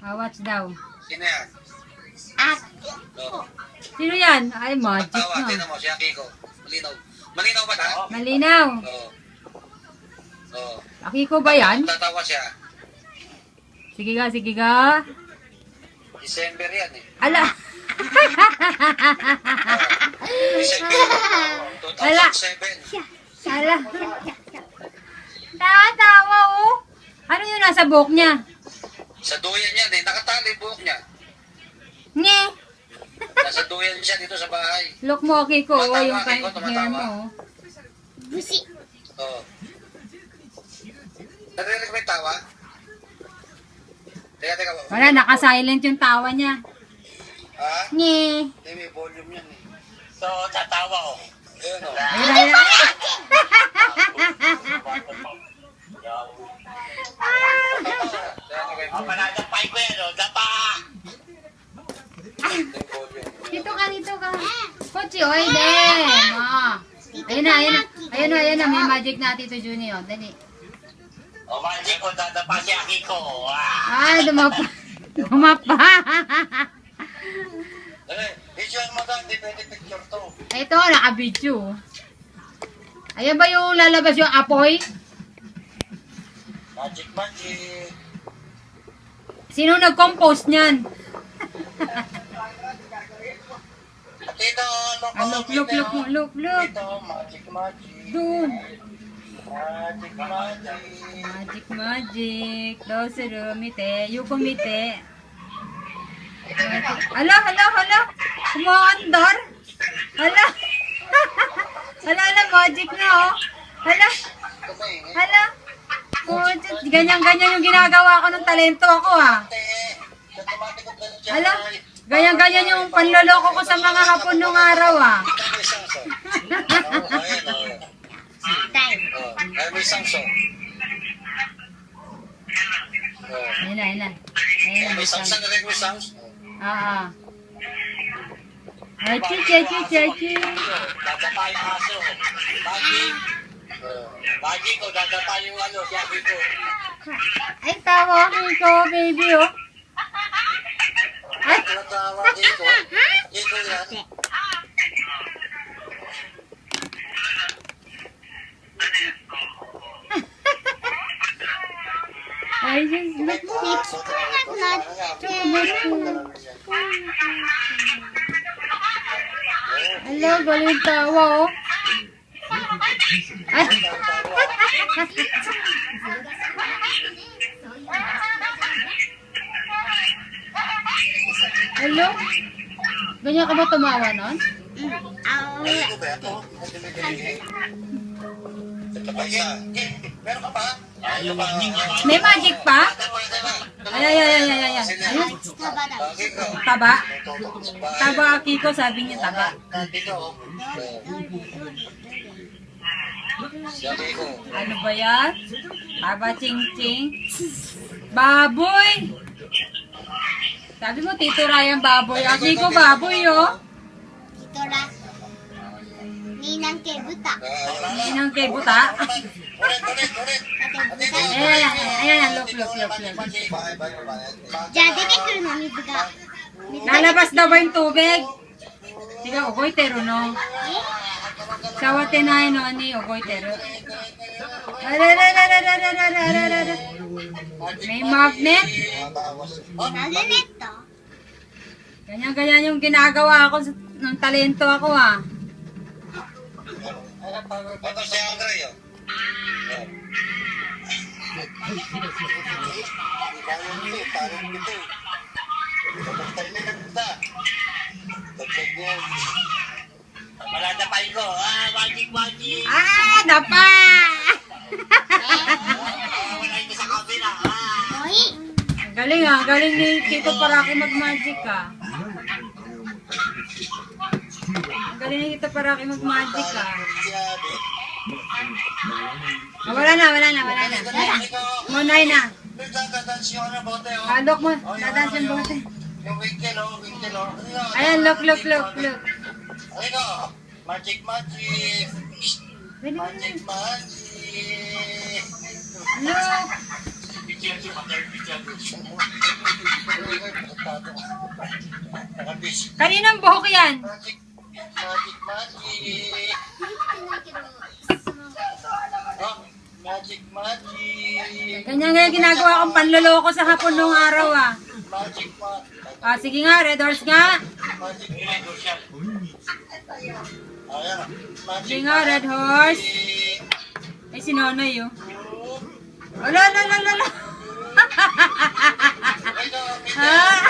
Watch daw. Sino yan? Oo. Sino yan? Ay, magic Pagtawa, na. tinan mo, si Akiko. Malinaw. Malinaw ba na? Malinaw. Oo. Oo. Akiko ba yan? Tatawa siya. Sige ga, sige ga. December yan eh. Ala! December Ala. 2007. Ala! Tawa-tawa oh! Ano yung nasa buhok niya? Sa duyan yan eh. Nakatali buhok niya. Nye! Nasa duyan siya dito sa bahay. Look mo, Akiko, oh, Tumatawa, yung Akiko, hair tumatawa. mo. Oh. Busi. Oo. Narinig mo yung tawa? Teka. Wala, naka-silent yung tawa niya. Ha? Nye! Hindi, may volume yan eh. So, tatawa oh. Ayun o. Ayun, ayun. Ang panadapay ko yan oh. Dapa! Dito ka, dito ka. Kochi, oy, de. Ma. Ayun na, ayun na. Ayun na, ayun na. May magic na Tito Junior. Dali. O, magic ko, dadapa si Akiko. Ah! Ay, dumapa. Dumapa. Visual mo doon, hindi pwede picture to. Ito, naka-video. Ayan ba yung lalabas yung apoy? Magic. Sino nag-compose niyan? Dito, Look. Dito, magic. Doon. Magic. Magic. Dosero, mite. Yuko mite. Hala. Kumaandar. Hala. Hala, magic na oh. Hala. Oh, ganyan-ganyan yung ginagawa ko ng talento ako ah. Hala. Ganyan-ganyan yung panloloko ko sa mga hapon nung araw ah. Ay, may Samsung. Ayun na. May Samsung na rin, may Samsung. Ah. Ay, chichi. Dadapa yung aso. Magic. Magic ko, dadapa yung ano, si Akiko. Ay, tawa ko, baby oh. Ay. Natawa dito. Dito yan. Ay, just look mo. Hello, galing tawa oh. Ay. Hello? Ganyan ka ba tumawa nun? Ito ba ito? Meron ka pa? Ayaw magic niya. May magic pa? Ay. Ayun. Taba? Taba, Kiko, sabi niya taba. Dito. Sabi ko. Ano ba yan? Taba, ching-ching. Baboy! Sabi mo, Tito Ryan, baboy. Kiko, baboy, oh. Itola. Ninang kay buta. Inang kay buta. Ulit. Ayan, look. Jadi may kuru no mizu ga. Lalabas daw ba yung tubig? Sige, ogoy tero, no? Sawate na no, ni ogoy tero. May magnet. Magnet to. Ganyan yung ginagawa ko ng talento ako, ah. Ito si Andre, oh. Maladapay ko. Ah, magic. Ah, dapa! Wala ito sa kabila. Ah. Oi. Galing ni Tito Paraki mag-magic, ah. Galing ni Tito Paraki mag-magic, ah. Wala na. Munay na. Look mo, dadance yung bote. Yung winkle, oh. Ayan, look. Ayun, oh. Magic. Pwede mo. Magic. Look. Siya si Makarpi siya. Nakabis. Kaninang buhok yan? Magic. Magic, magic. Oh, magic, magic. Ganyan ginagawa kong panloloko sa hapon nung araw ah. Magic, magic. Ah, sige nga, red horse nga. Magic, Ngayon ko siya. ayan. Magic, Sige nga, red horse. Ay, si Nonoy oh. Ala, ala, ala, ala. Ay, Ah.